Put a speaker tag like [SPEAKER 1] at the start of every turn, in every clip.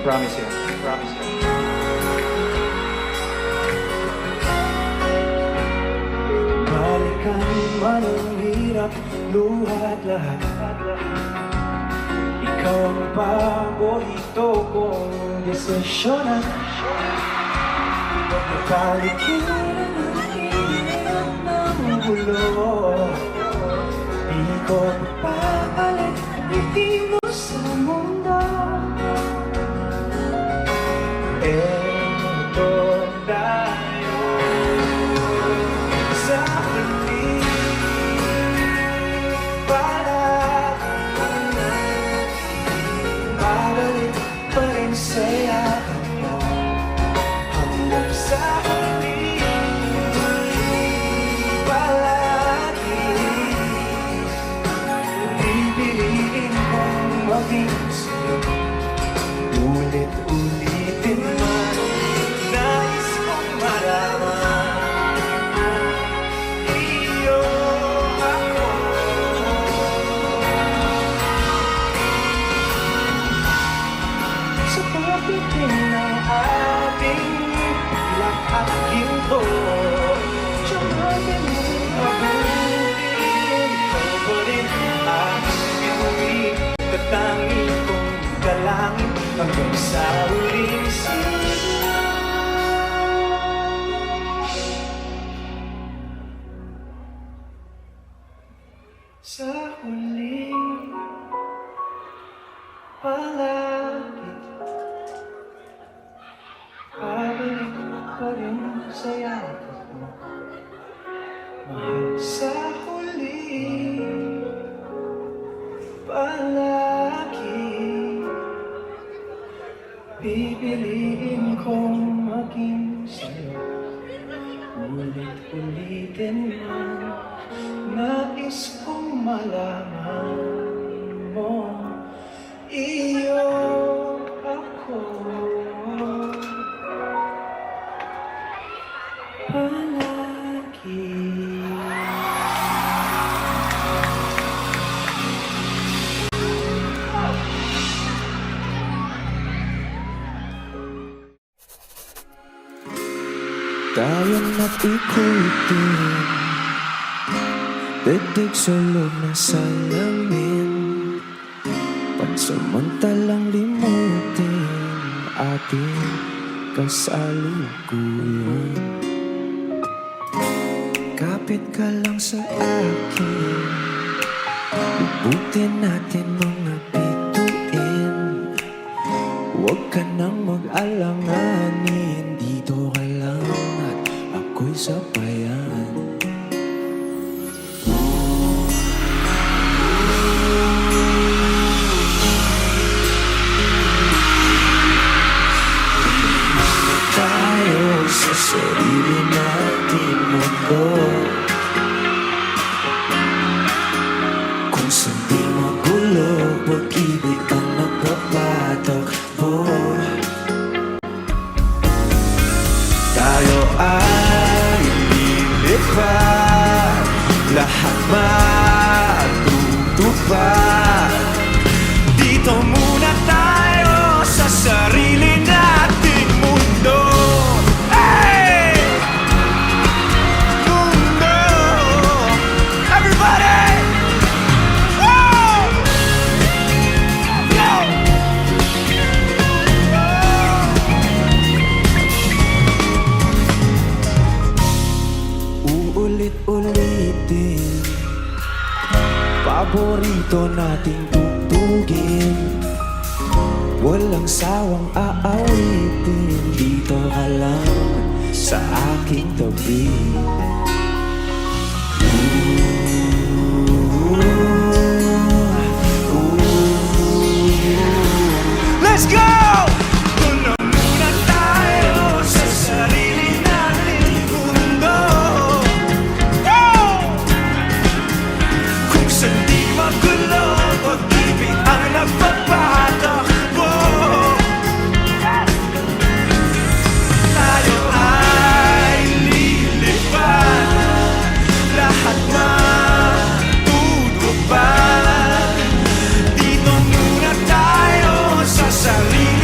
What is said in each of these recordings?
[SPEAKER 1] Promise you. Promise you.
[SPEAKER 2] Balikan man ang hirap, luhat lahat. Ikaw ang paborito kong desisyonan. Pagkakalikin ang hirap ng gulo, di ko papalit ngiti mo sa mundo. Eto tayo sa huli, babalik pa rin sa yakap mo hanggang sa huli. Palagi pipiliin kong maging sa'yo, ulit-ulitin man. Nais kong malaman, iyo ako. Sa pagitan ng ating lahat ginto, tiyemagin mong mabutin. Ikaw pa rin ang pinuwi, katangi kong dalangin hanggang sa huling sigaw. Sa huling palagi, babalik pa rin sa yakap mo, mahal. Sa huling palagi, pipiliin kong maging sa'yo, ulit-ulitin man. Nais kong malaman mo, iyo ako. Palagi.
[SPEAKER 3] Tayong napikutin, dadig sa loob ng salamin, pansamantalang limutin ating kasalukuyan. Kapit ka lang sa akin, ibutin natin mga bituin. Huwag ka nang mag-alanganin, dito ka lang at ako'y sabayan. Tayo sa sarili nating mundo, kung saan di magulo, pag-ibig ang nagpapatakbo. Tayo ay lilipad, lahat matutupad. Dito muna tayo sa sarili nating mundo. Hey! Mundo! Everybody! Woo! Yo! Uulit-ulitin, paborito nating tugtugin, walang sawang aawitin. Dito ka lang sa aking tabi. Let's go! Doon na muna tayo sa sarili nating mundo. Go! Kung saan di magulo, pag-ibig ang nagpapatakbo. Tayo ay lilipad, lahat matutupad. Dito muna tayo sa sarili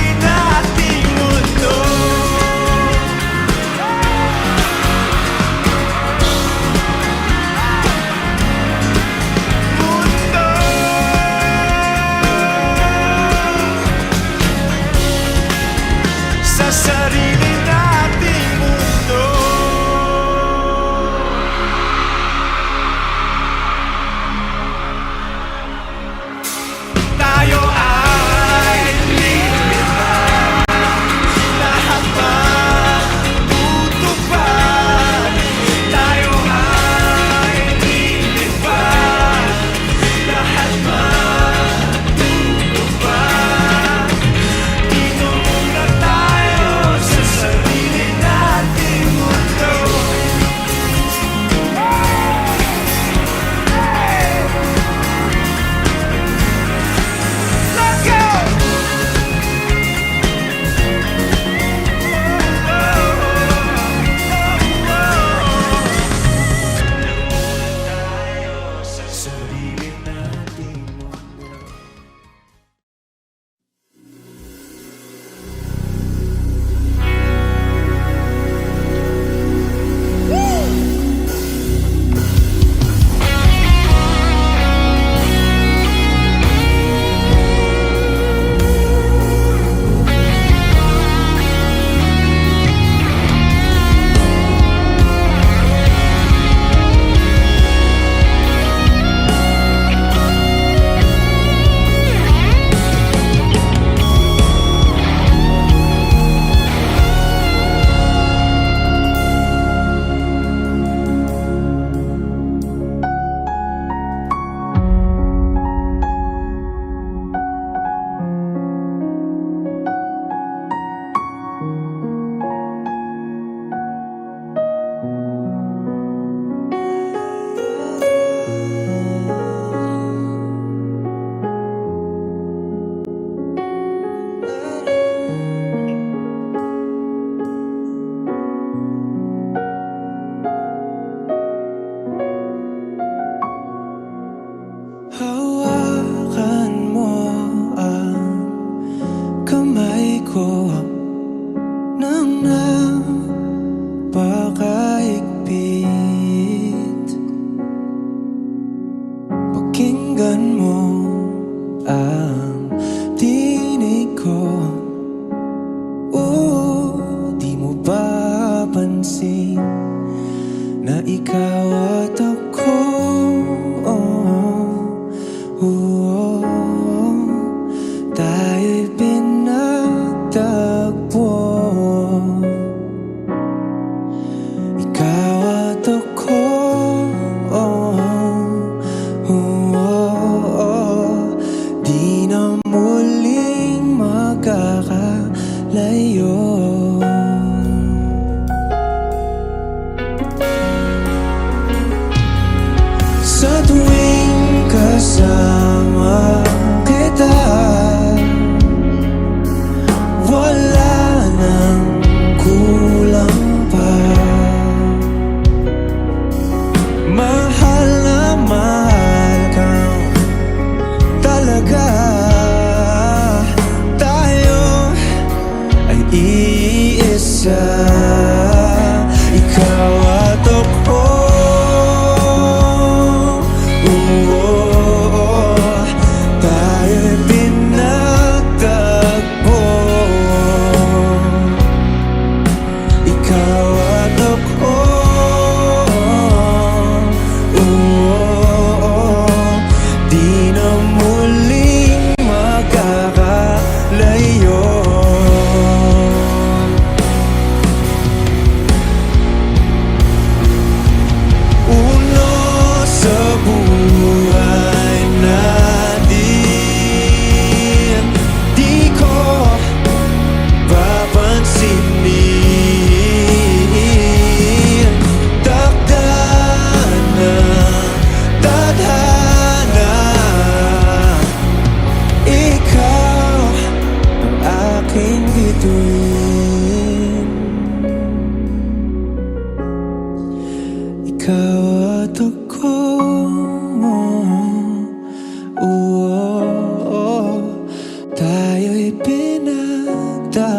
[SPEAKER 2] tayo'y pinagtagpo,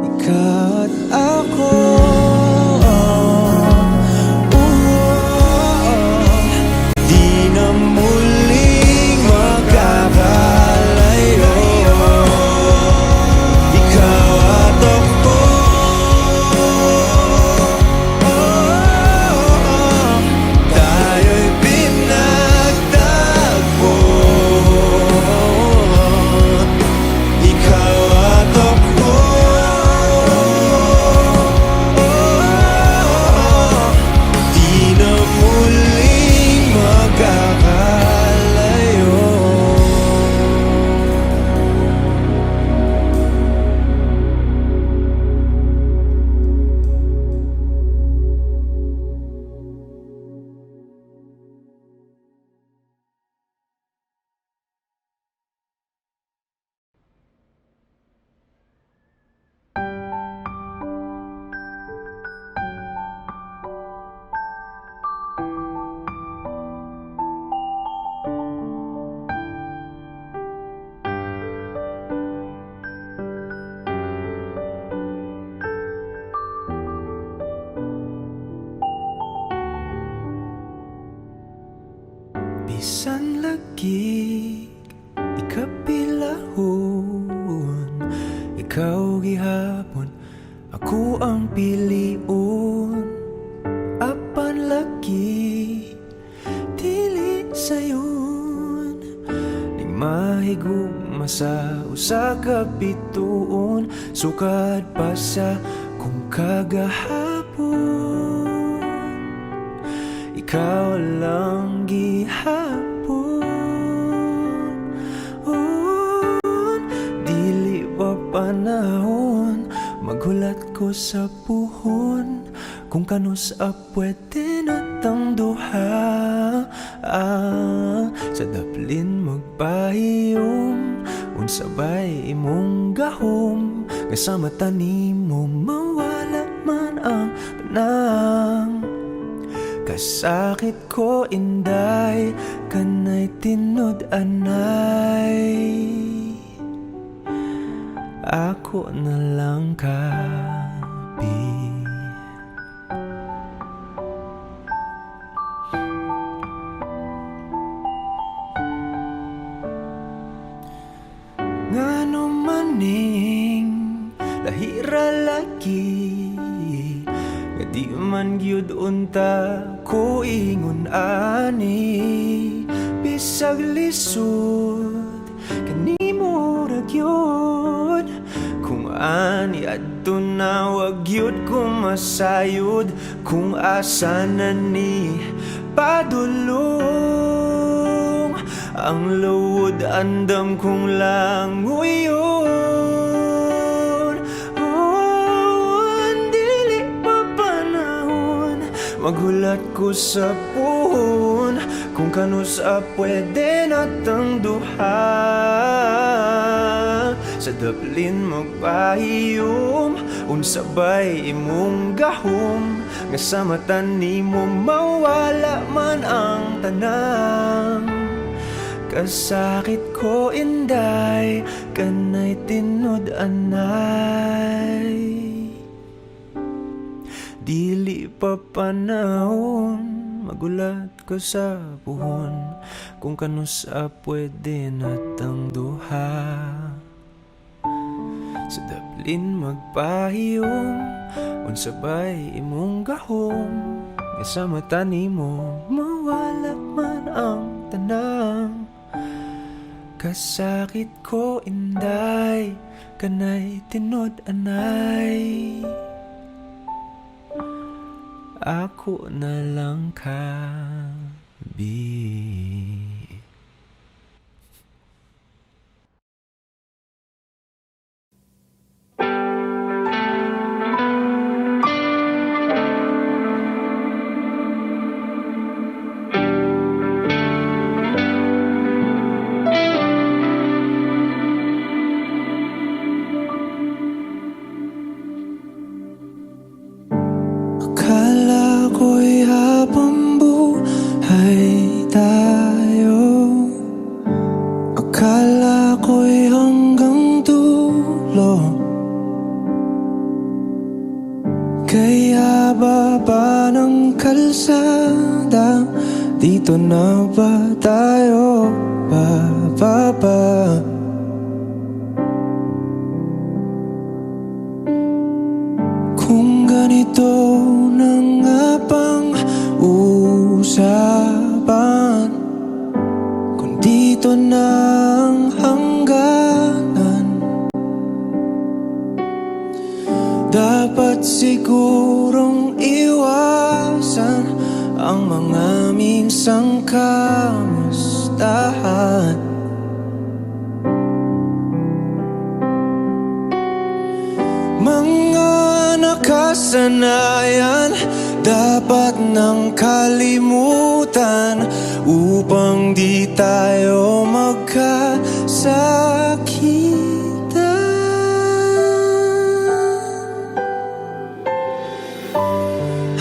[SPEAKER 2] ikaw at ako. Di na muling magkakalayo, ikaw at ako. Tayo'y pinagtagpo, ikaw at ako. Di na muling magkakalayo. Bisan lagi ikapilahon, ikaw gihapon, ako ang piliun. Apan lagi dili sayon, ning mahigugma sa usa ka bituon, sukad pa sa kung kagahapon. Ikaw lang gihapon, dili pa panahon, maghulat ko sa puhon, kung kanus pwede natang duha. Sa daplin magpahiyom, unsabay imong gahom, nga sa mata nimo mawala man ang tanang. Kasakit ko inday, kanay tinud anay, ako na lang kabi. Ngano maning lahira lagi, nga di man gyud unta ko ingon ani. Bisag lisod kanimo ra gyud, kung ani adto na wag gyud ko masayod, kung asa na ni padulong ang luwod andam kong languyon. Dili pa panahon, maghulat ko sa puhon, kung kanus pwede natang duha. Sa daplin magpahiyom, unsabay imong gahom, nga sa mata nimo mawala man ang tanang. Kasakit ko inday, kanay tinud anay, dili pa panahon, magulat ko sa puhon, kung kanus pwede natang duha. Sa daplin magpahiyom, unsabay imong gahom, nga sa mata nimo mawala man ang tanang. Kasakit ko inday, kanay tinud anay, ako na lang kabi. Akala ko'y habang buhay tayo Akala ko'y hanggang dulo, kaya baba ng kalsada. Dito na ba tayo bababa? Kung ganito na nga bang usapan, kung dito na ang hangganan, dapat sigurong iwasan ang mga minsang kamustahan. Mga nakasanayan dapat nang kalimutan upang di tayo magkasakitan.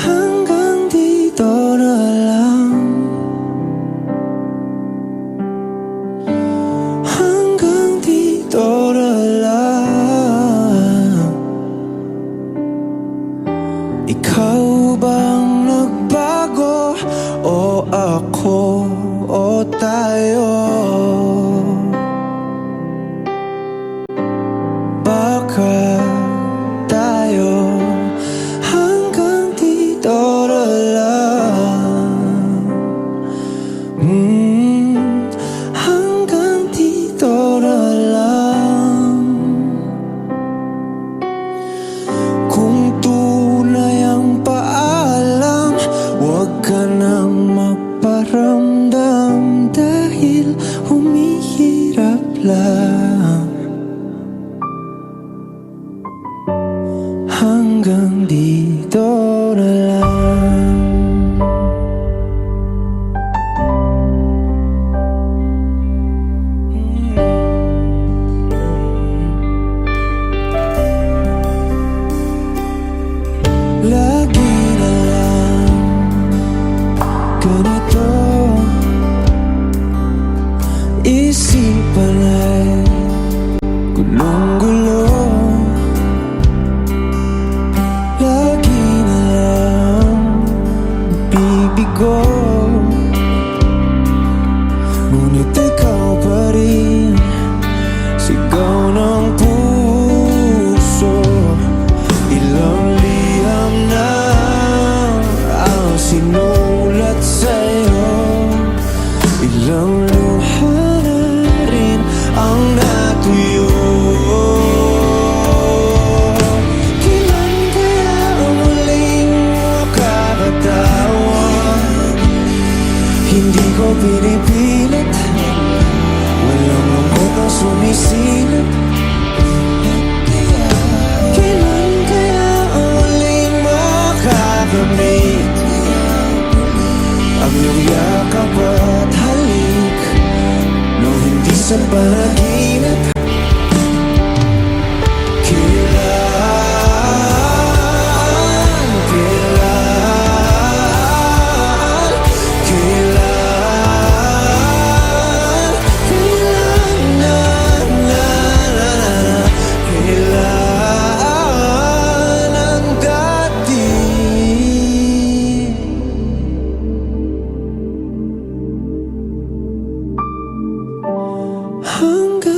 [SPEAKER 2] Hanggang dito na lang, hanggang dito na lang. Ikaw bang nagbago o ako o tayo? Baka tayo hanggang dito na lang. Hanggang dito na lang. Kung tunay ang paalam, huwag ka nang magparamdam dahil humihirap lang. Hanggang dito na lang. Lagi na lang ganito, isipan ay gulong-gulo. Lagi na lang bibigo, ngunit ikaw pa rin sigaw ng puso. Ilang liham na ang sinulat sa'yo, ilang luha na rin ang natuyo. Kailan kaya ang muling makakatawa? Hindi ko pinipilit, walang lungkot ang sumisilip. Kailan kaya ang muling makakamit ang iyong yakap at halik, nang hindi sa panaginip? Hanggang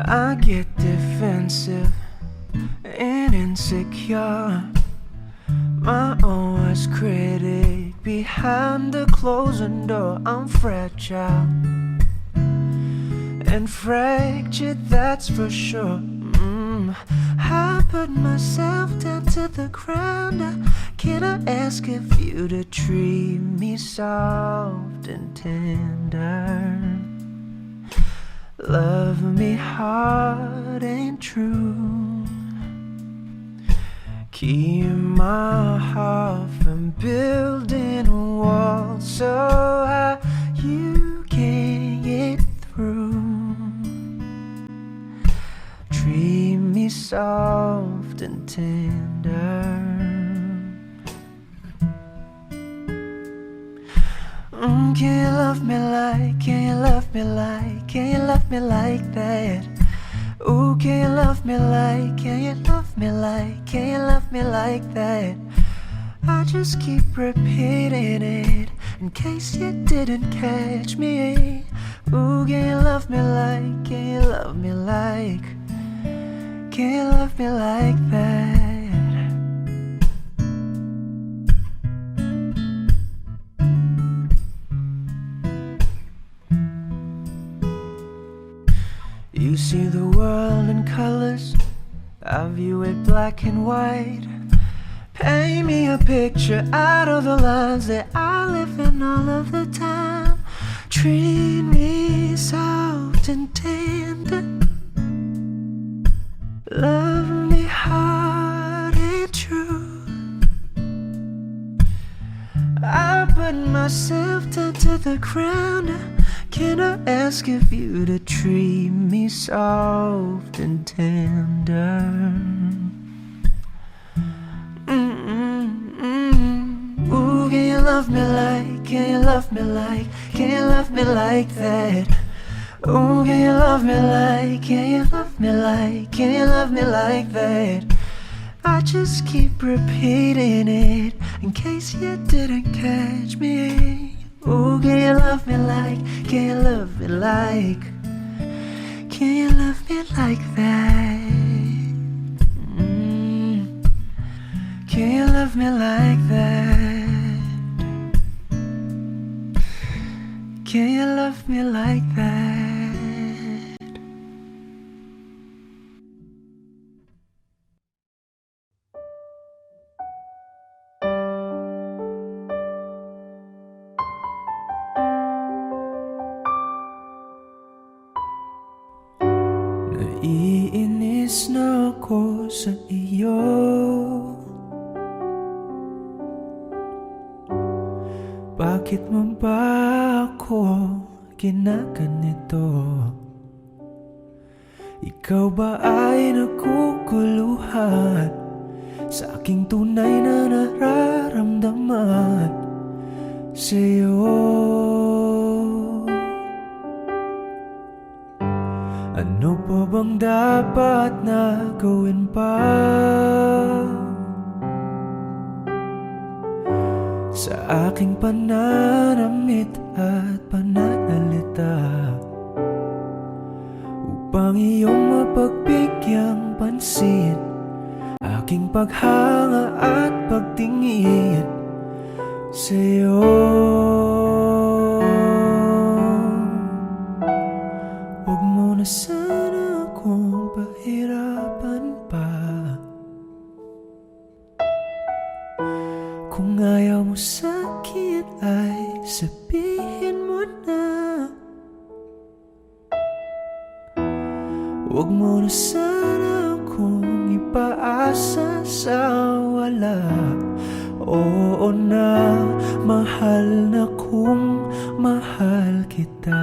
[SPEAKER 2] I get defensive and insecure, my own worst critic. Behind the closing door, I'm fragile and fractured, that's for sure. I put myself down to the ground. Can I ask of you to treat me soft and tender? Love me hard and true. Keep my heart from building a wall so high you can't get through. Treat me soft and tender. Can you love me like, can you love me like, can you love me like that? Ooh, can you love me like, can you love me like, can you love me like that? I just keep repeating it in case you didn't catch me. Ooh, can you love me like, can you love me like, can you love me like that? You see the world in colors, I view it black and white. Paint me a picture out of the lines that I live in all of the time. Treat me soft and tender. Love me hard and true. I put myself down to the ground. Can I ask of you to treat me soft and tender? Ooh, can you love me like, can you love me like, can you love me like that? Ooh, can you love me like, can you love me like, can you love me like that? I just keep repeating it in case you didn't catch me. Ooh, can you love me like, can you love me like, can you love me like that? Can you love me like that? Can you love me like that? Naiinis na ako sa iyo. Bakit mo ba ako ginaganito? Ikaw ba ay naguguluhan sa aking tunay na nararamdaman sa'yo? Ano pa bang dapat na gawin pa sa aking pananamit at pananalita upang iyong mapagbigyang pansin aking paghanga at pagtingin sa'yo? Huwag mo na sana akong pahirapan pa. Kung ayaw mo sa'kin ay sabihin mo na. Huwag mo na sana akong ipaasa sa wala. Oo na, mahal na kung mahal kita.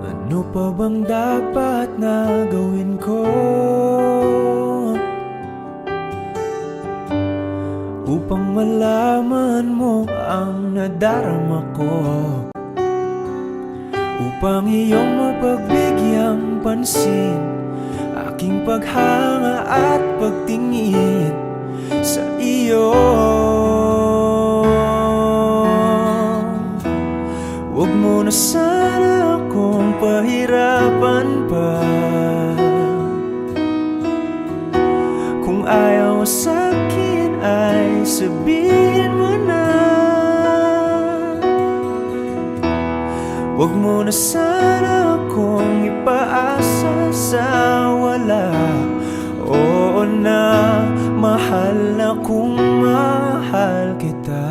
[SPEAKER 2] Ano pa bang dapat na gawin ko upang malaman mo ang nadarama ko, upang iyong mapagbigyang pansin aking paghanga at pagtingin sa iyo? Kung ayaw mo sa'kin ay sabihin mo na. Huwag mo na sana akong ipaasa sa wala. Oo na, mahal na kung mahal kita.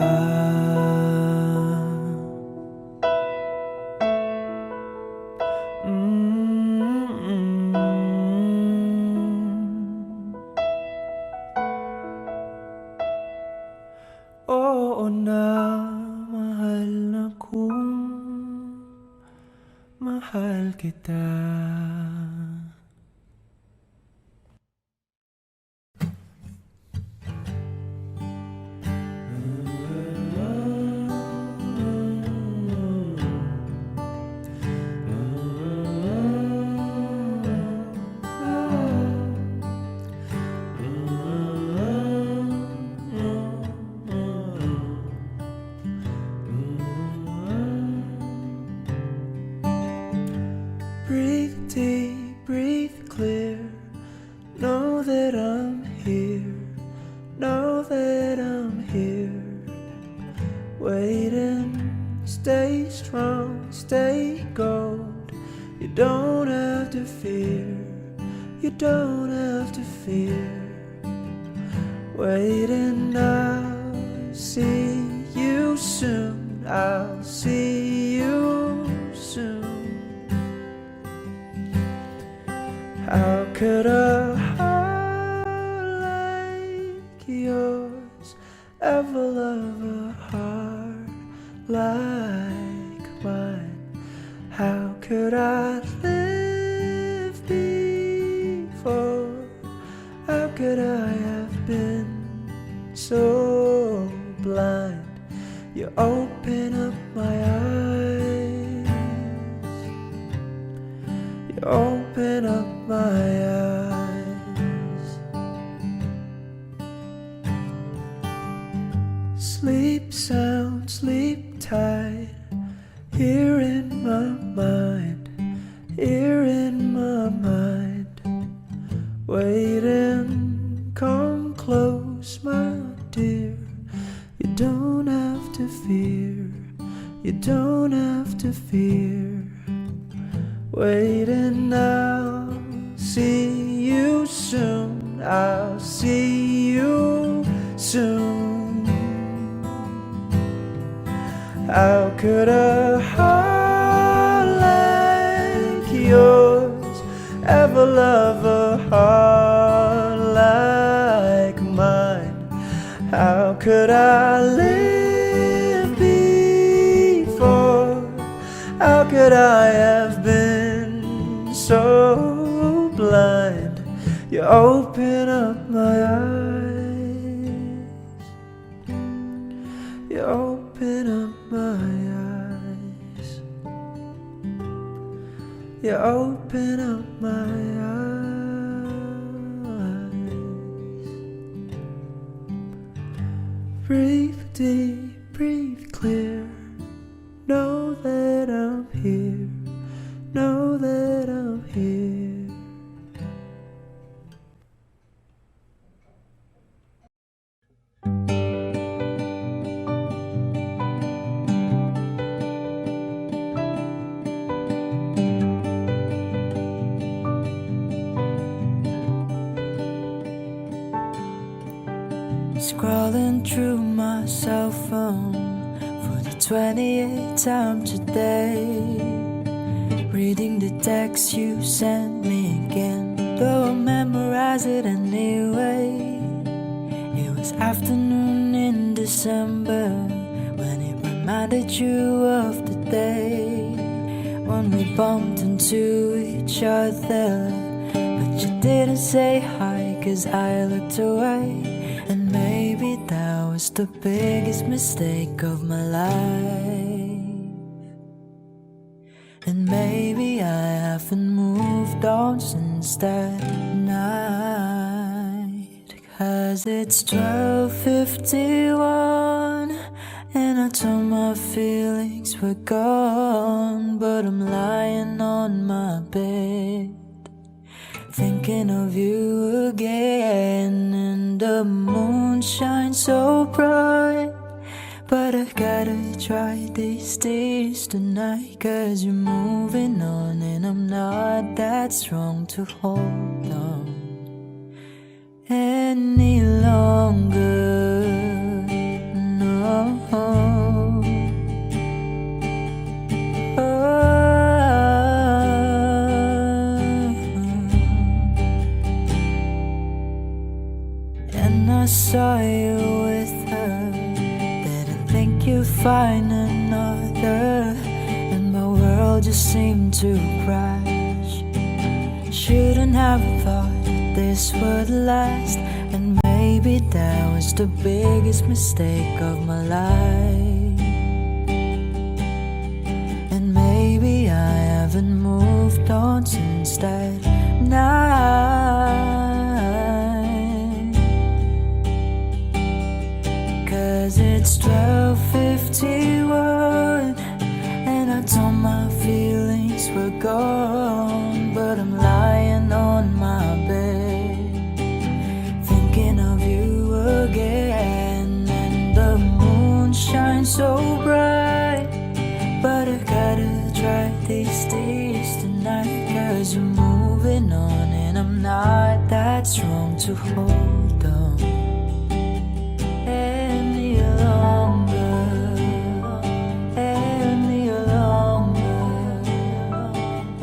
[SPEAKER 2] Oo na, mahal na kung mahal kita. Breathe deep, breathe clear. Know that I'm here. Know that I'm here. Waiting, stay strong, stay gold. You don't have to fear. You don't have to fear. Waiting, I'll see you soon. I'll see you soon. How could a heart like yours ever love a heart like mine? How could I live before? How could I have been so blind? You open up my eyes. You open up my eyes. Sleep sound, sleep tight. Here in my mind, here in my mind. Waiting, come close, my dear. You don't have to fear. You don't have to fear. Waiting, I'll see you soon. I'll see you soon. How could a heart like yours ever love a heart like mine? How could I live before? How could I have been so blind? You open up my eyes. You open up my eyes. You open up my eyes. Breathe deep, breathe clear. Know that I'm here. Know that I'm here. Scrolling through my cell phone for the 28th time today, reading the text you sent me again, though I memorize it anyway. It was afternoon in December when it reminded you of the day when we bumped into each other, but you didn't say hi 'cause I looked away. And maybe that was the biggest mistake of my life. And maybe I haven't moved on since that night, 'cause it's 12:51 and I thought my feelings were gone, but I'm lying on my bed thinking of you again. and the moon shines so bright. But I gotta try these days tonight, 'cause you're moving on and I'm not that strong to hold on any longer. No. And I saw you with her, didn't think you'd find another, and my world just seemed to crash. Shouldn't have thought this would last, and maybe that was the biggest mistake of my life. And maybe I haven't moved on since that night, 'cause it's 12:51 and I thought my feelings were gone. But I'm lying on my bed thinking of you again, and the moon shines so bright. But I gotta try these days tonight, 'cause you're moving on and I'm not that strong to hold on any longer, any longer,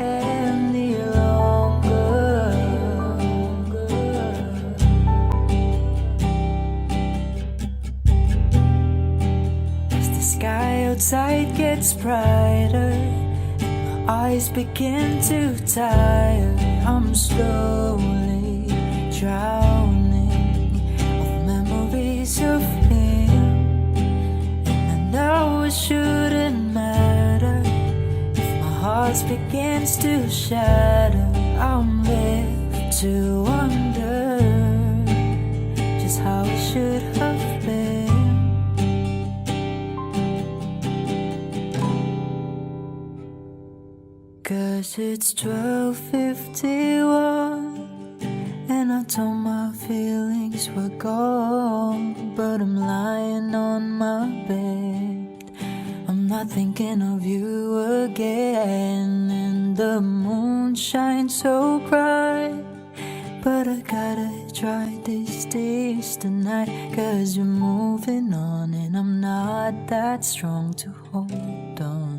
[SPEAKER 2] any longer. As the sky outside gets brighter, eyes begin to tire. I'm slowly drowning of memories of him, and I know it shouldn't matter if my heart begins to shatter. I'm left to wonder just how it should have been. 'Cause it's 12:51 and I thought my feelings were gone. But I'm lying on my bed, I'm not thinking of you again, and the moon shines so bright. But I gotta try these days tonight, 'cause you're moving on and I'm not that strong to hold on.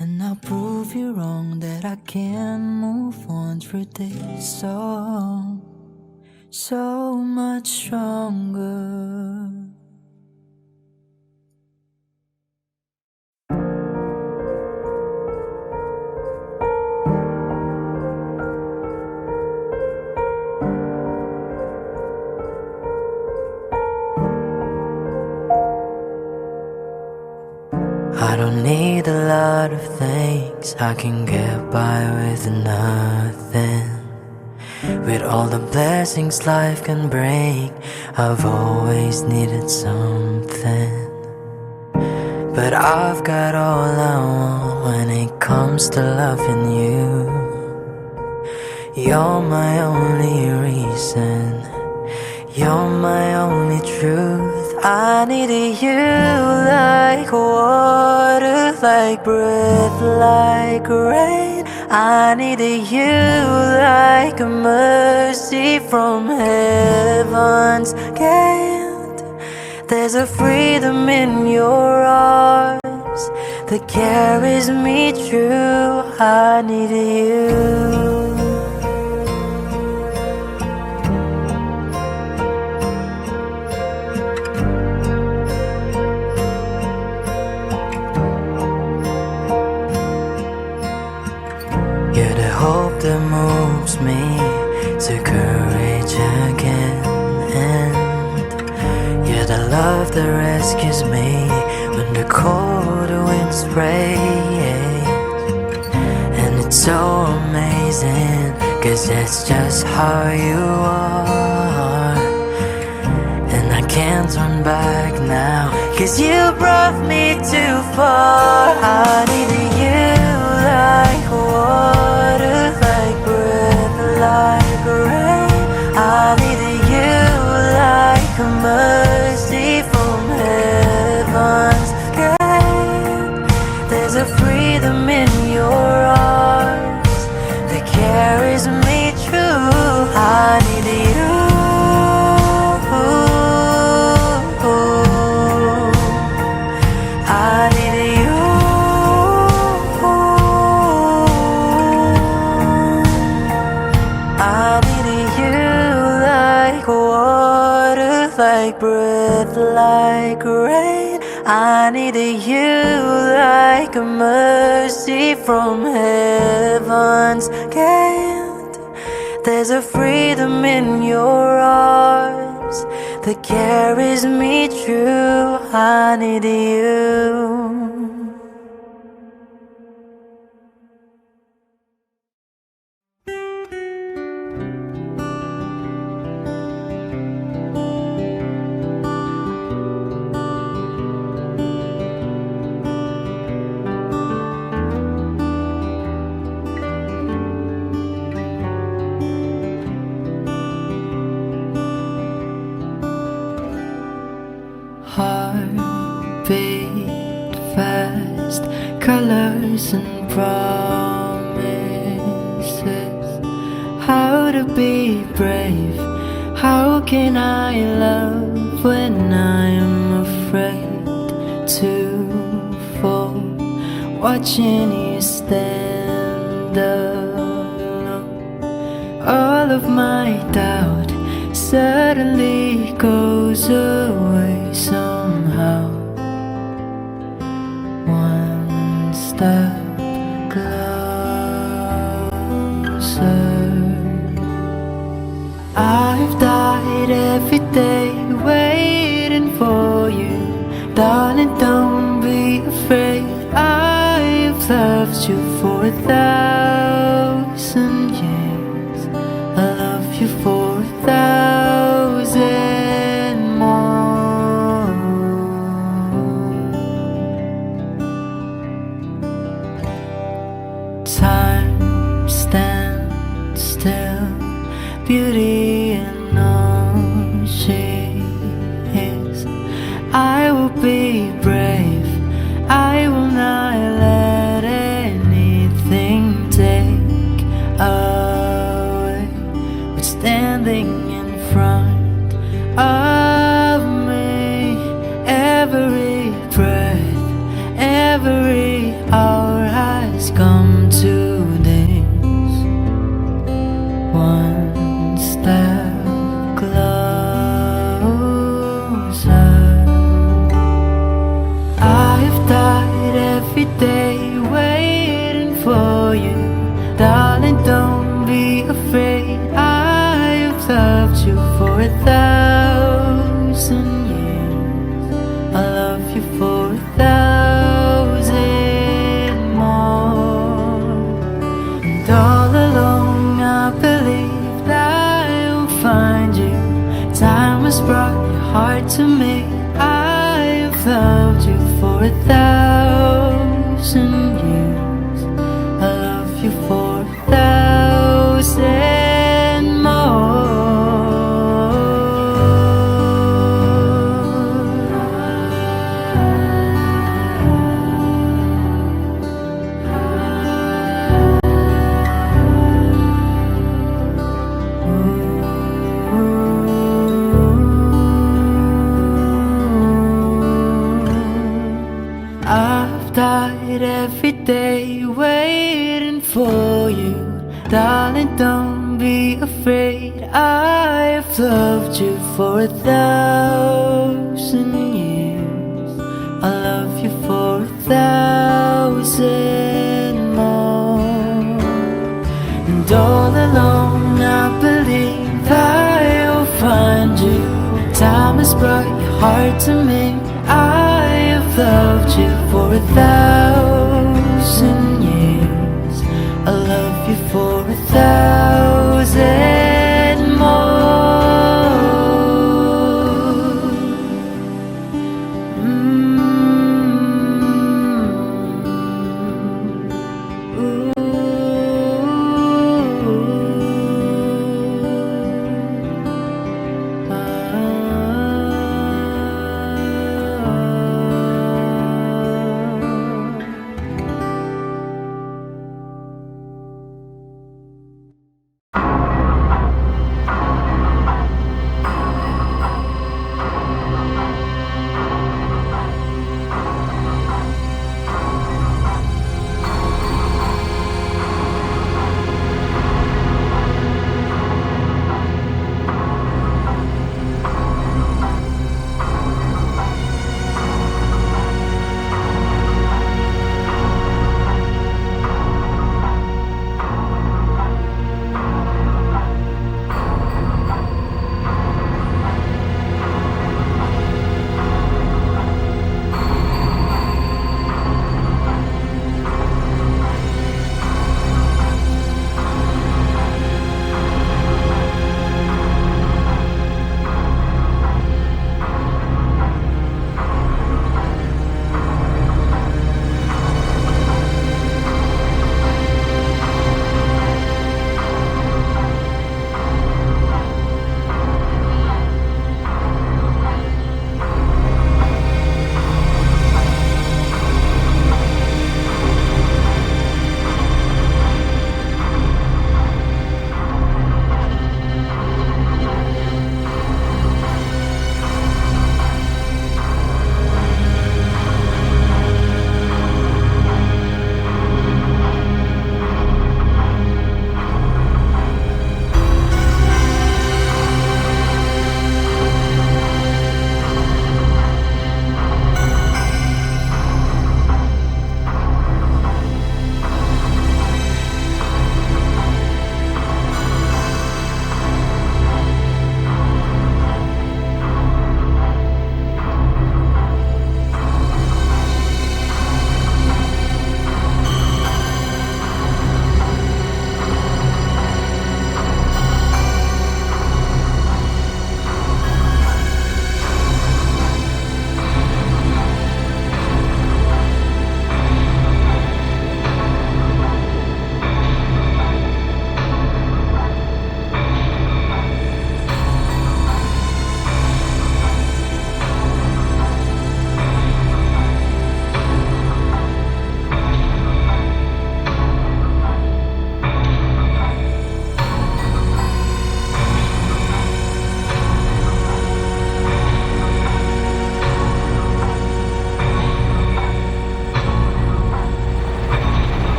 [SPEAKER 2] And I'll prove you wrong that I can move on through this song so much stronger. I don't need a lot of things, I can get by with nothing. With all the blessings life can bring, I've always needed something. But I've got all I want when it comes to loving you. You're my only reason, you're my only truth. I needed you like water, like breath, like rain. I needed you like a mercy from heaven's gate. There's a freedom in your arms that carries me through. I needed you. You're the hope that moves me to courage again, and you're the love that rescues me when the cold winds rain. And it's so amazing, 'cause that's just how you are. And I can't turn back now, 'cause you brought me too far. I needed you like water, like breath, like rain. I need you like a mercy from heaven's gate. There's a freedom in your arms that carries me through. I need you. I need you. I need you like water, like breath, like rain. I need you like a mercy from heaven's gate. There's a freedom in your arms that carries me through. I need you. Heartbeat fast, colors and promises. How to be brave, how can I love when I'm afraid to fall? Watching you stand alone, all of my doubt suddenly goes away somehow. One step closer. I've died every day waiting for you. Darling, don't be afraid. I've loved you for 1,000 years. I love you for 1,000 more. Time stands still, beauty and all she is. I will be brave, I will not let anything take away what's standing in front of me. Every breath, every hour has come to this. One step closer. I've died every day waiting for you. Darling, don't be afraid. I've loved you for 1,000 years. I love you for 1,000 more. And all along I believe that I'll find you. Time has brought your heart to me. I've loved you for 1,000 years. I love you for 1,000 more. I've died every day waiting for you. Darling, don't be afraid. I've loved you for 1,000 years. I love you for 1,000 more. And all along I believe I'll find you. Time has brought your heart to me. I have loved you for 1,000 years. I love you for 1,000 more. Ooh.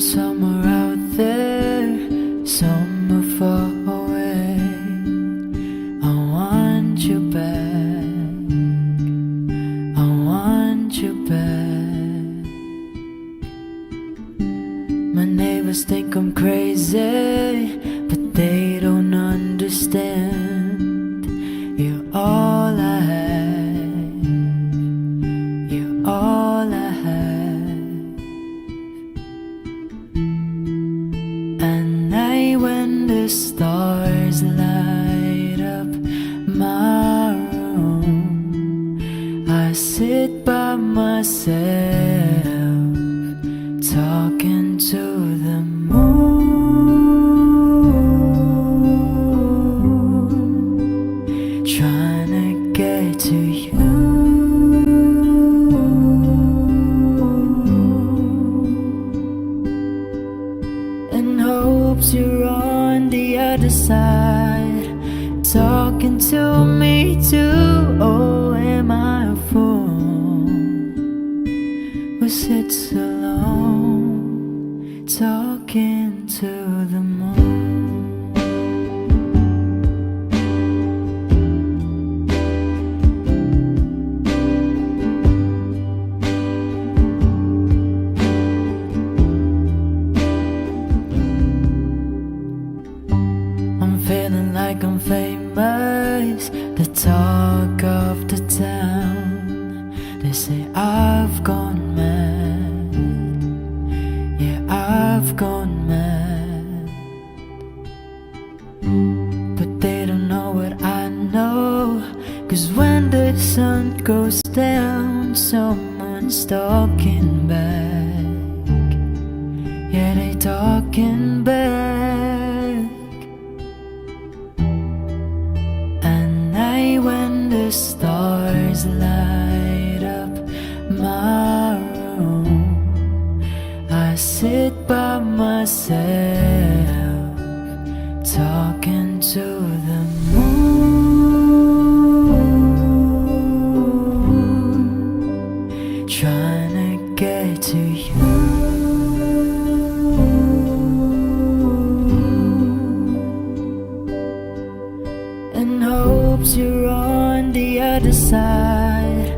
[SPEAKER 2] somewhere out there, somewhere far away. I want you back, I want you back. My neighbors think I'm crazy, but they don't understand. You're all I have, you're all I have. At night when the stars light up my room, I sit by myself, talking to the moon, trying to get to you. In hopes you're on the other side, talking to me too. Oh, am I a fool who sits alone, talking to the moon? I'm feeling like I'm famous, the talk of the town. They say I've gone mad, yeah, I've gone mad. But they don't know what I know, 'cause when the sun goes down, someone's talking back. Yeah, they talking back. At night when the stars light up my room, I sit by myself, talking to the moon, trying to get to you. In hopes you're on the other side,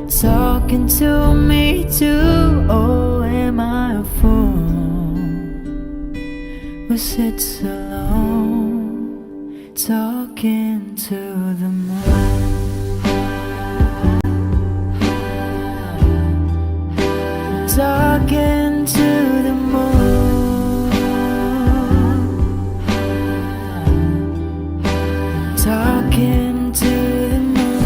[SPEAKER 2] talking to me too. Oh, am I a fool who sits alone, talking to the moon? Talking to the moon, talking to the moon.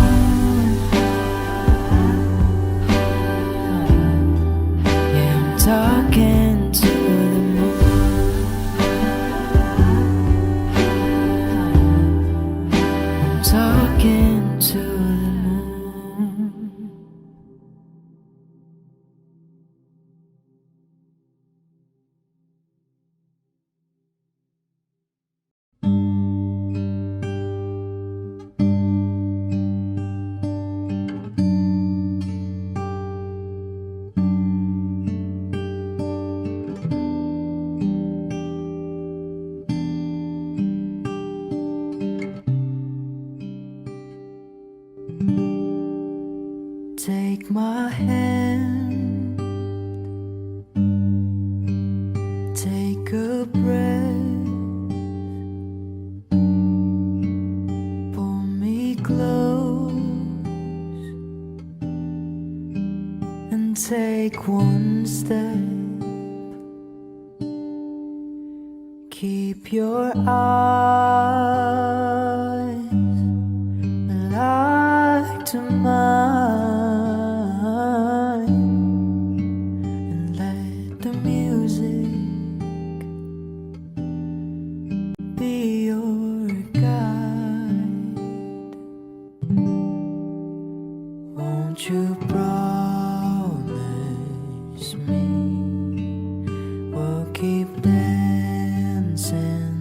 [SPEAKER 2] Yeah, I'm talking to the moon. I'm talking to the moon. Take my hand, take a breath, pull me close, and take one step. Keep your eyes locked to mine, and let the music be your guide. Won't you promise me we'll keep dancing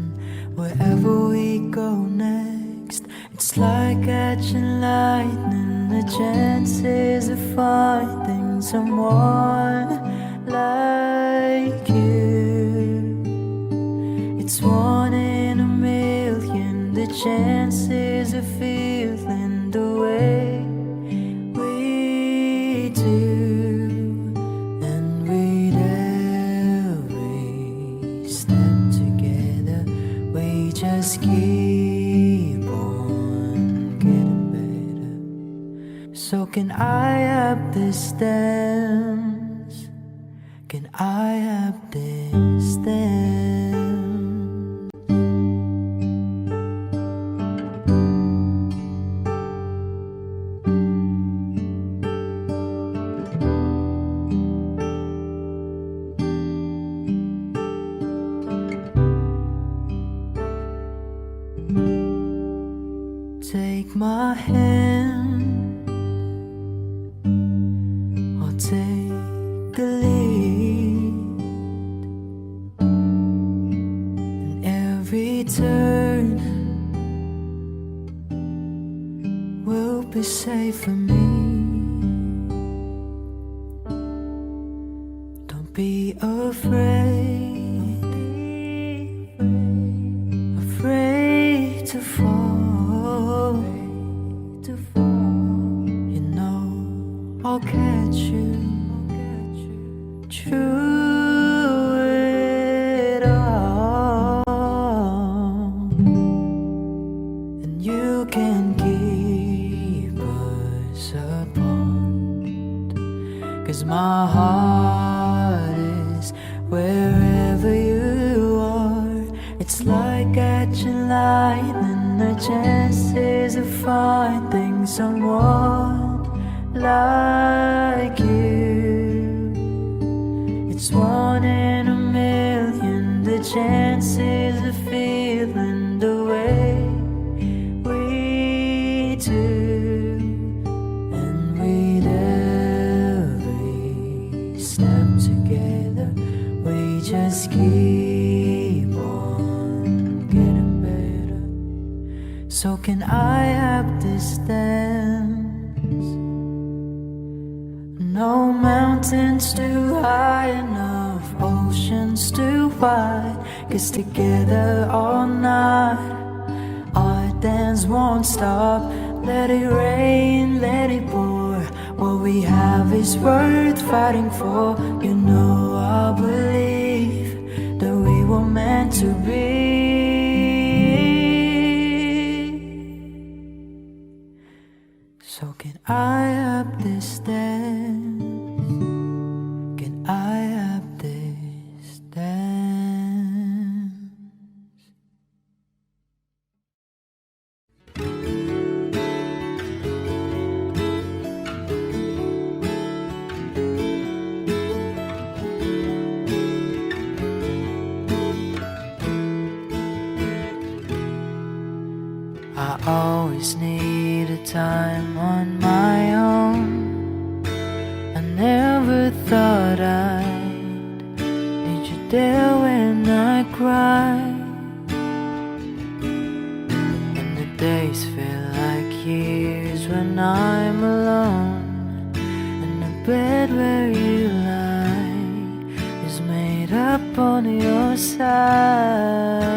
[SPEAKER 2] wherever we go next? It's like catching lightning, the chances of finding someone like you. just keep on getting better. So can I have this dance? Can I have this dance? Take my hand, I'll take the lead. In every turn will be safe for me. Don't be afraid, afraid to fall. You know I'll catch you through it all, and you can keep us apart, 'cause my heart is wherever you are. It's like catching lightning, the chances of finding someone like you. It's 1 in a million, the chances of feeling the way we do. And with every step together, we just keep on getting better. So can I have this dance? No mountains too high enough, oceans too wide, 'cause together all night our dance won't stop. Let it rain, let it pour, what we have is worth fighting for. You know I believe that we were meant to be. So can I have this dance? Can I have this dance? I always needed time on my own. I never thought I'd need you there when I cry, and the days feel like years when I'm alone, and the bed where you lie is made up on your side.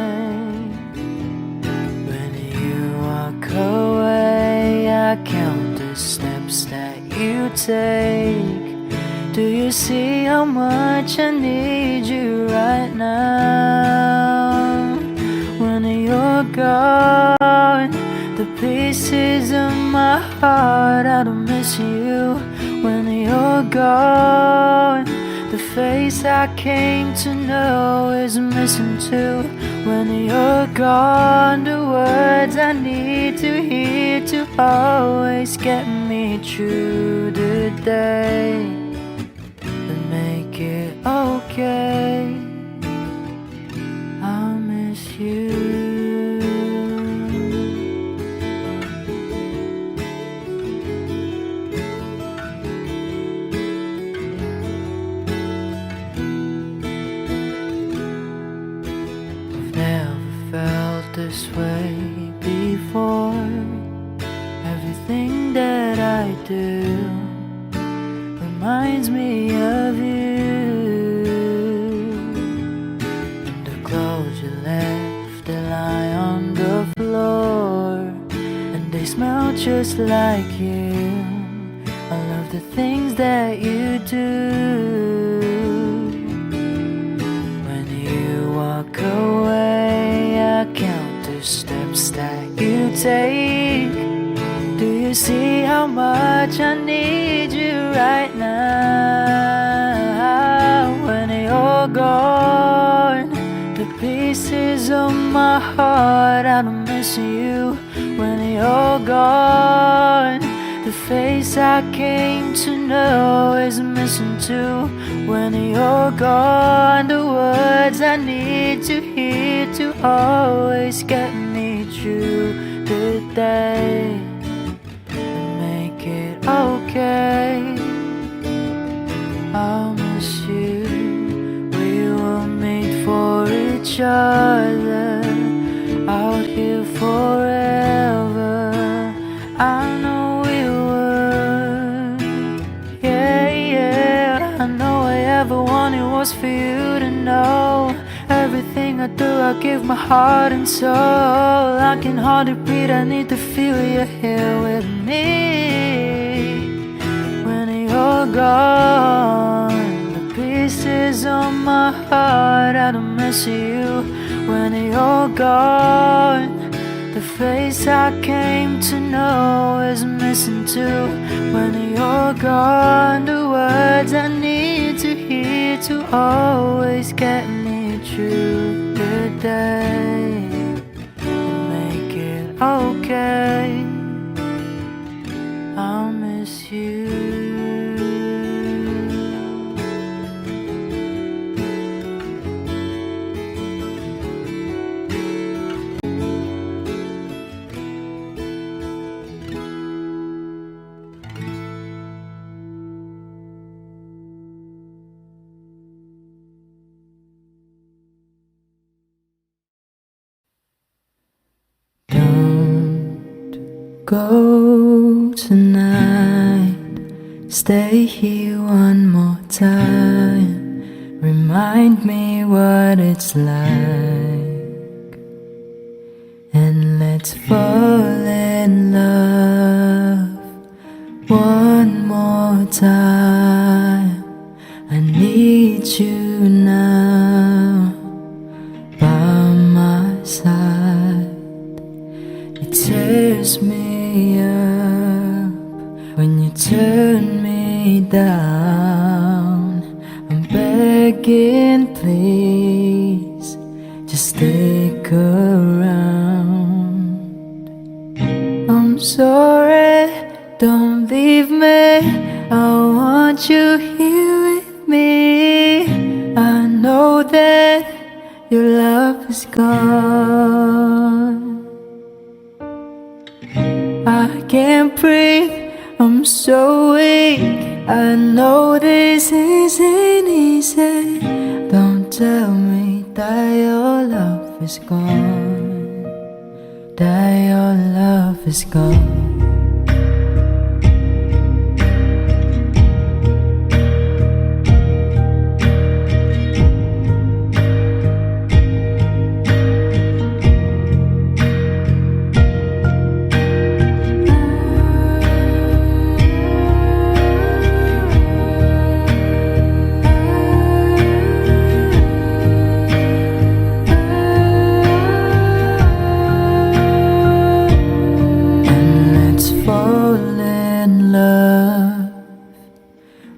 [SPEAKER 2] Away, I count the steps that you take. Do you see how much I need you right now? When you're gone, the pieces of my heart, I don't miss you. When you're gone, the face I came to know is missing too. When you're gone, the words I need to hear to always get me through the day and make it okay. I'll miss you. This way before. Everything that I do reminds me of you, and the clothes you left, they lie on the floor, and they smell just like you. I love the things that you do. When you walk away, I count the take? Do you see how much I need you right now? When you're gone, the pieces of my heart, I don't miss you. When you're gone, the face I came to know is missing too. When you're gone, the words I need to hear to always get me through the day and make it okay. I'll miss you. We were made for each other, out here forever. I know we were. Yeah, yeah. I know I ever wanted was for you to know. Everything I do, I give my heart and soul. I can hardly breathe, I need to feel you're here with me. When you're gone, the pieces of my heart, I don't miss you. When you're gone, the face I came to know is missing too. When you're gone, the words I need to hear to always get me through the day and make it okay. I'll miss you. Go tonight, stay here one more time. Remind me what it's like, and let's fall in love one more time. I need you now by my side. It tears me up when you turn me down. I'm begging, please, just stick around. I'm sorry, don't leave me. I want you here with me. I know that your love is gone. I can't breathe, I'm so weak. I know this isn't easy. Don't tell me that your love is gone, that your love is gone.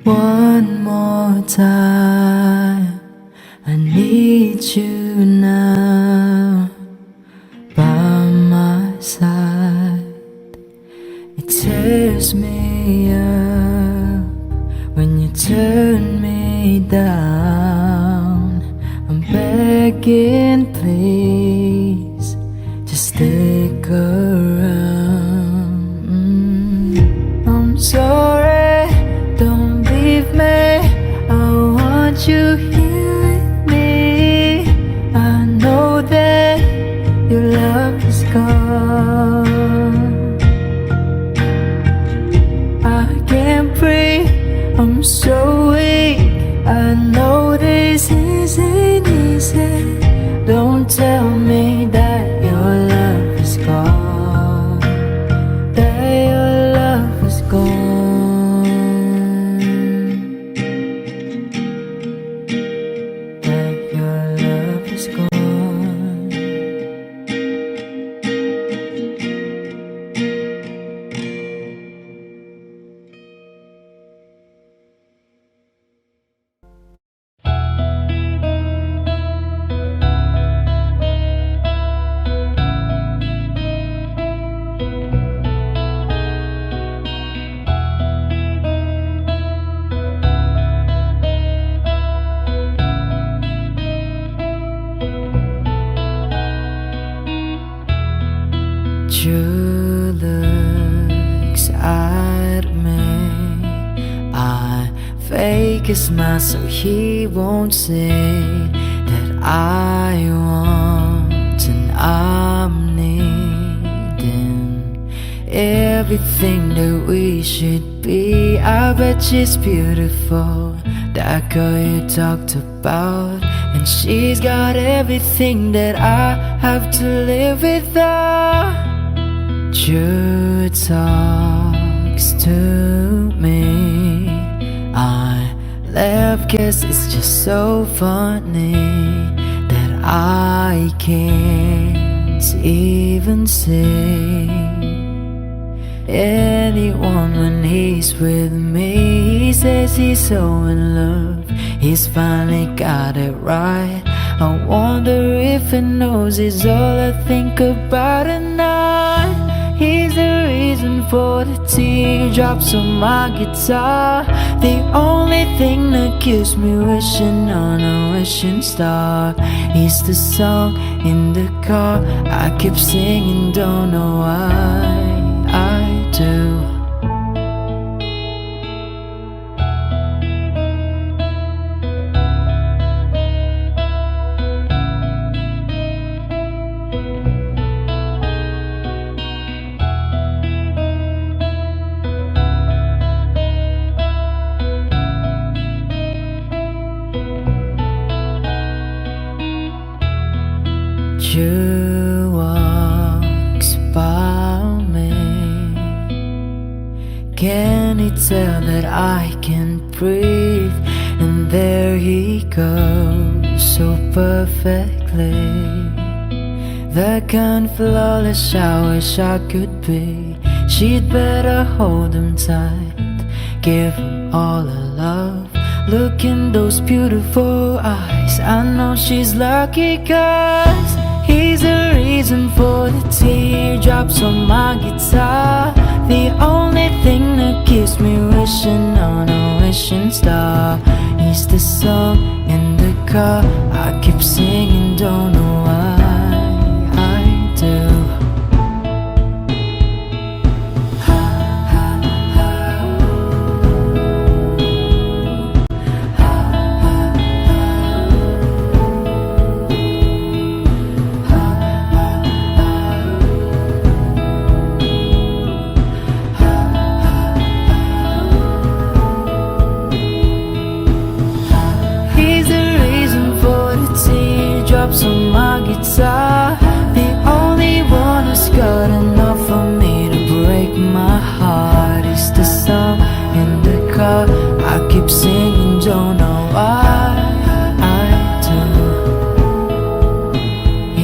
[SPEAKER 2] One more time, I need you now by my side. It tears me up when you turn me down. I'm begging, please, just stick around. I'm sorry, don't leave me. I want you here with me. I know that your love is gone. I can't breathe, I'm so weak. I know this isn't easy. Don't tell
[SPEAKER 1] a smile so he won't say that I want and I'm needing everything that we should be. I bet she's beautiful, that girl you talked about, and she's got everything that I have to live without. True talks to me, I laugh 'cause it's just so funny that I can't even see anyone when he's with me. He says he's so in love, he's finally got it right. I wonder if he knows he's all I think about at night. He's the reason for the teardrops on my guitar, the only thing that keeps me wishing on a wishing star. He's the song in the car I keep singing, don't know why I do. You walks by me, can he tell that I can't breathe? And there he goes so perfectly, the kind of flawless I wish I could be. She'd better hold him tight, give him all her love. Look in those beautiful eyes, I know she's lucky 'cause he's the reason for the teardrops on my guitar, the only thing that keeps me wishing on a wishing star. He's the song in the car I keep singing, don't know why I do. On my guitar, the only one who's got enough for me to break my heart. It's the song in the car I keep singing, don't know why I do.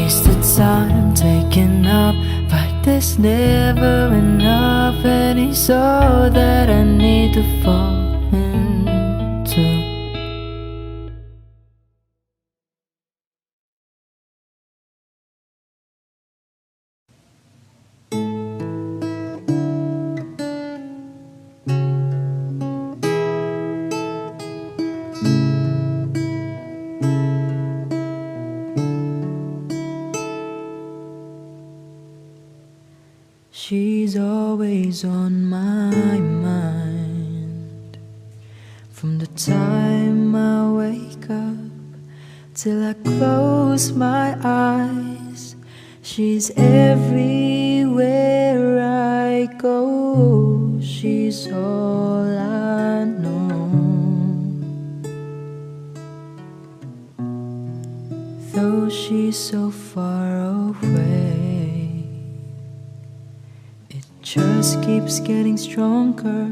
[SPEAKER 1] It's the time taken up, but there's never enough, and it's all that I need to fall into. She's always on my mind, from the time I wake up till I close my eyes. She's everywhere I go, she's all I know. Though she's so far away, just keeps getting stronger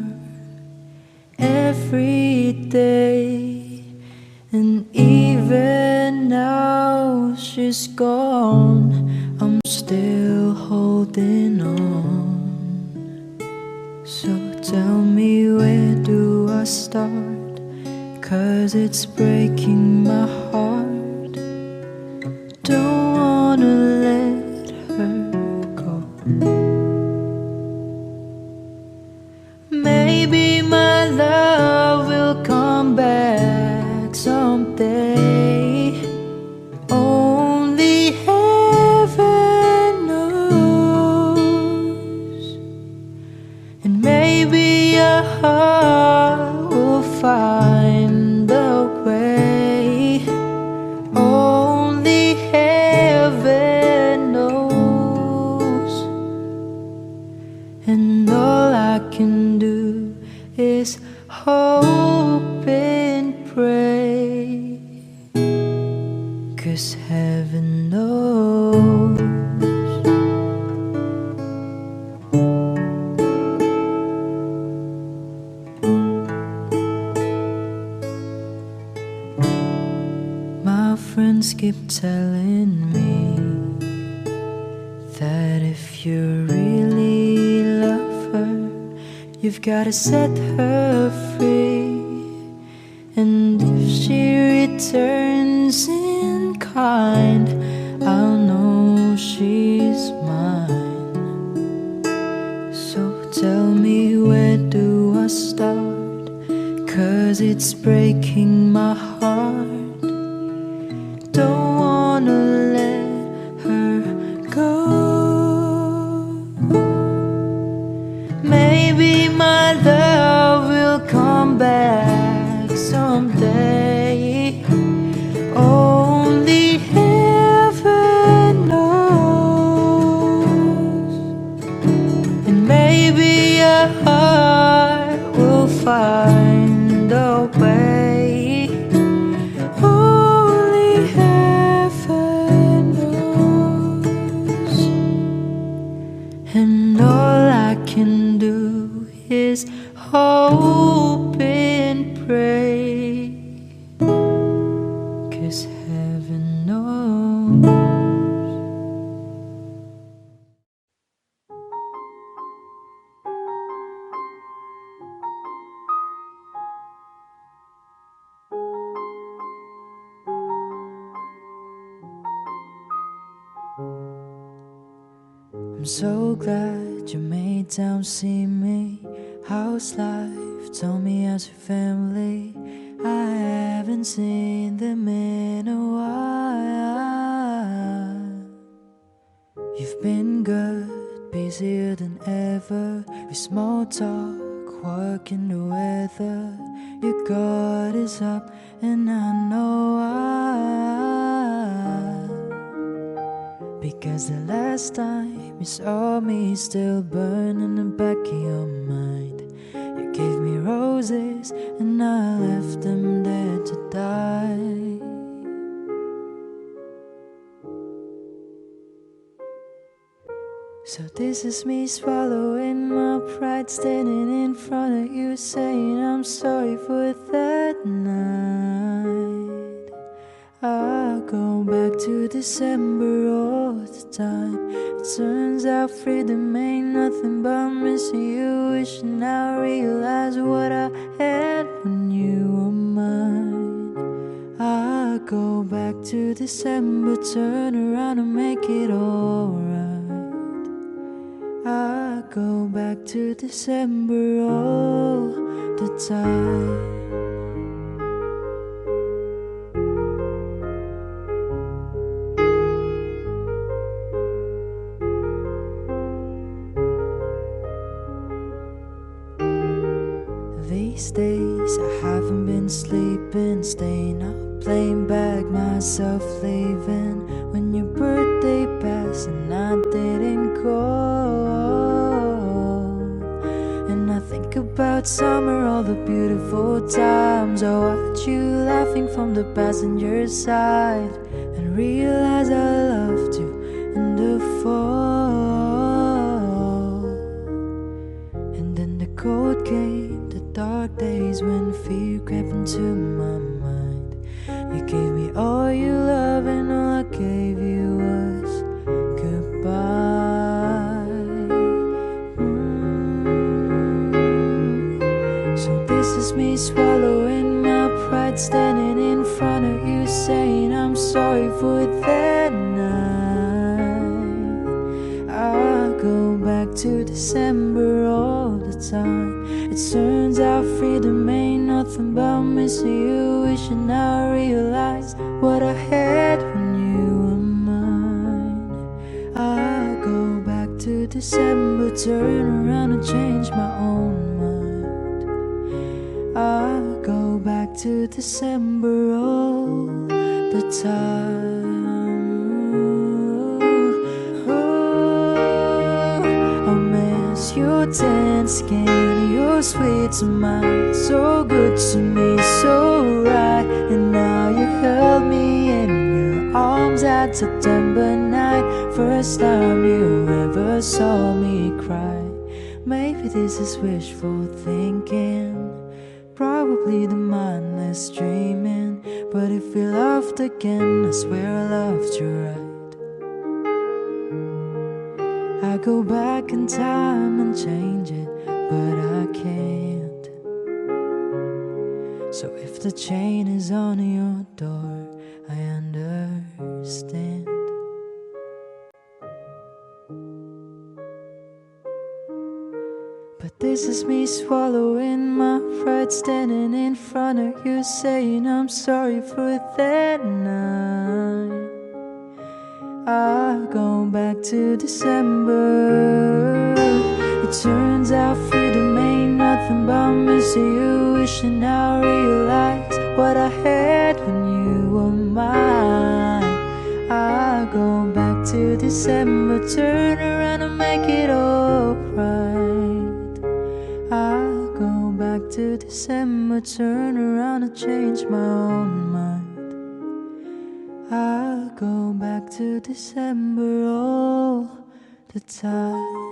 [SPEAKER 1] every day. And even now she's gone, I'm still holding on. So tell me, where do I start? 'Cause it's breaking my heart. Don't wanna let her go. Maybe my love will come back someday. Only heaven knows. And maybe your heart will find 'cause heaven knows. My friends keep telling me that if you really love her, you've gotta set her free. And if she returns in kind, I'll know she's mine. So tell me, where do I start? 'Cause it's breaking my heart. Don't wanna let her go. Maybe my love will come back someday. Only heaven knows. And maybe a heart will find a way. Only heaven knows. And all I can do is hope and pray, 'cause heaven knows. I'm so glad you made time to see me. How's life? Tell me, how's your family? I haven't seen them in a while. You've been good, busier than ever, with small talk, working the weather. Your guard is up and I know why. Because the last time you saw me still burn in the back of your mind. You gave me roses and I left them there to die. So this is me swallowing my pride, standing in front of you saying I'm sorry for that night. I go back to December all the time. It turns out freedom ain't nothing but missing you, wishing I realized what I had when you were mine. I go back to December, turn around and make it alright. I go back to December all the time. These days I haven't been sleeping, staying up, playing back myself, leaving when your birthday passed and I didn't go. And I think about summer, all the beautiful times. I watch you laughing from the passenger side and realize I loved you in the fall. And then the cold came, dark days when fear crept into my mind. You gave me all your love and all I gave you was goodbye. So this is me swallowing my pride, standing in front of you saying I'm sorry for that night. I go back to December all the time. It turns out freedom ain't nothing but missing you, wishing I realized what I had when you were mine. I go back to December, turn around and change my own mind. I go back to December all the time. I miss your tan skin, your sweet smile, so good to me, so right. And now you held me in your that September night, first time you ever saw me cry. Maybe this is wishful thinking, probably the mindless dreaming. But if we loved again, I swear I loved you right. I go back in time and change it, but I can't. So if the chain is on your door, I understand. But this is me swallowing my pride, standing in front of you saying I'm sorry for that night. I go back to December. It turns out freedom ain't nothing but missing you, wishing I realized what I had when you were mine. I go back to December, turn around and make it alright. I go back to December, turn around and change my own mind. I go back to December all the time.